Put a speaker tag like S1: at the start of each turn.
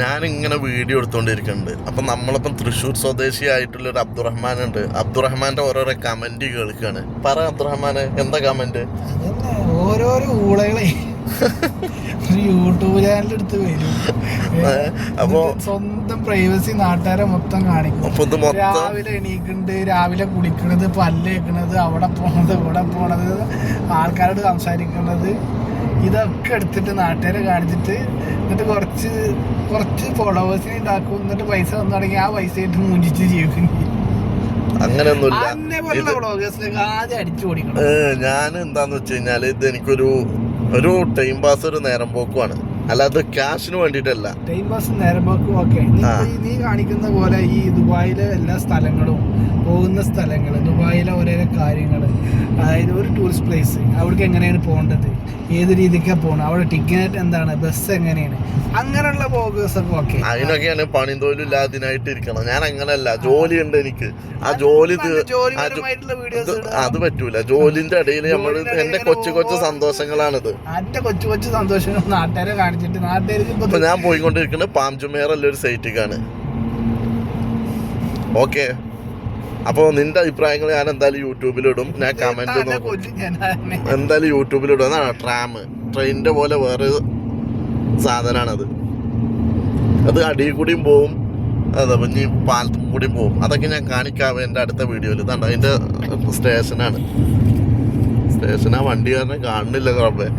S1: ഞാനിങ്ങനെ വീഡിയോ എടുത്തുകൊണ്ടിരിക്കുന്നുണ്ട്. അപ്പം നമ്മളിപ്പം തൃശ്ശൂർ സ്വദേശിയായിട്ടുള്ളൊരു അബ്ദുറഹ്മാൻ ഉണ്ട്. അബ്ദുറഹ്മാന്റെ ഓരോരോ കമന്റ് കേൾക്കുകയാണ്. പറ അബ്ദുറഹ്മാന്, എന്താ കമന്റ്?
S2: ഓരോരോ ഊളകളെ യൂട്യൂബ് ചാനൽ എടുത്ത് വരും. അപ്പൊ സ്വന്തം പ്രൈവസി നാട്ടുകാരെ മൊത്തം കാണിക്കും. രാവിലെ എണീക്കുന്നുണ്ട്, രാവിലെ കുളിക്കണത്, പല്ല് വെക്കണത്, അവിടെ പോണത്, ഇവിടെ പോണത്, ആൾക്കാരോട് സംസാരിക്കുന്നത്, ഇതൊക്കെ എടുത്തിട്ട് നാട്ടുകാരെ കാണിച്ചിട്ട് എന്നിട്ട് കുറച്ച് ഫോളോവേഴ്സിനെ ഉണ്ടാക്കും. എന്നിട്ട് പൈസ വന്നു തുടങ്ങി ആ പൈസ ആയിട്ട് മൂഞ്ചിച്ച് ജീവിക്കും.
S1: അങ്ങനെയൊന്നുമില്ല.
S2: ആദ്യം അടിച്ചു ഓടിക്കണം.
S1: ഞാൻ എന്താന്ന് വെച്ച് കഴിഞ്ഞാല് ഇത് എനിക്കൊരു ടൈം പാസ്, ഒരു നേരം പോക്കുമാണ്, അല്ലാതെ ക്യാഷിന് വേണ്ടിയിട്ടല്ല.
S2: ടൈം പാസ്, നേരം പോക്കും. ഓക്കെ, നീ കാണിക്കുന്ന പോലെ ഈ ദുബായിലെ എല്ലാ സ്ഥലങ്ങളും, പോകുന്ന സ്ഥലങ്ങൾ, ദുബായിലെ ഓരോരോ കാര്യങ്ങൾ, അതായത് ഒരു ടൂറിസ്റ്റ് പ്ലേസ്, അവിടേക്ക് എങ്ങനെയാണ് പോകേണ്ടത്, ഏത് രീതിക്കാണ് പോകണം, അവിടെ ടിക്കറ്റ് എന്താണ്, ബസ് എങ്ങനെയാണ്, അങ്ങനെയുള്ള പ്രോഗ്രസ് ഒക്കെ. ഓക്കെ,
S1: അതിനൊക്കെയാണ് പണി തൊഴിലും ഇല്ലാതിനായിട്ട് ഇരിക്കണം. ഞാൻ അങ്ങനെയല്ല, ജോലി ഉണ്ട് എനിക്ക്. ആ ജോലി അത് പറ്റൂല. ജോലിന്റെ ഇടയിൽ നമ്മൾ എന്റെ കൊച്ചു സന്തോഷങ്ങളാണിത്.
S2: എന്റെ കൊച്ചു സന്തോഷങ്ങൾ നാട്ടുകാരെ കാണിച്ചിട്ട് നാട്ടുകാർക്ക്.
S1: ഇപ്പൊ ഞാൻ പോയിക്കൊണ്ടിരിക്കുന്നത് പാം ജുമേറ ഒരു സൈറ്റിക്കാണ്. ഓക്കെ, അപ്പോൾ നിന്റെ അഭിപ്രായങ്ങൾ ഞാൻ എന്തായാലും യൂട്യൂബിലിടും. ഞാൻ കമന്റ് നോക്കും, എന്തായാലും യൂട്യൂബിലിടും. അതാണ് ട്രെയിനിന്റെ പോലെ വേറെ സാധനമാണത്. അത് അടിയിൽ കൂടിയും പോവും, അതെ, ഇനി പാലത്തും കൂടിയും പോവും. അതൊക്കെ ഞാൻ കാണിക്കാം എൻ്റെ അടുത്ത വീഡിയോയിൽ. ഇതാണ് അതിൻ്റെ സ്റ്റേഷനാണ്. വണ്ടി കാരണം കാണുന്നില്ല കുഴപ്പമില്ല.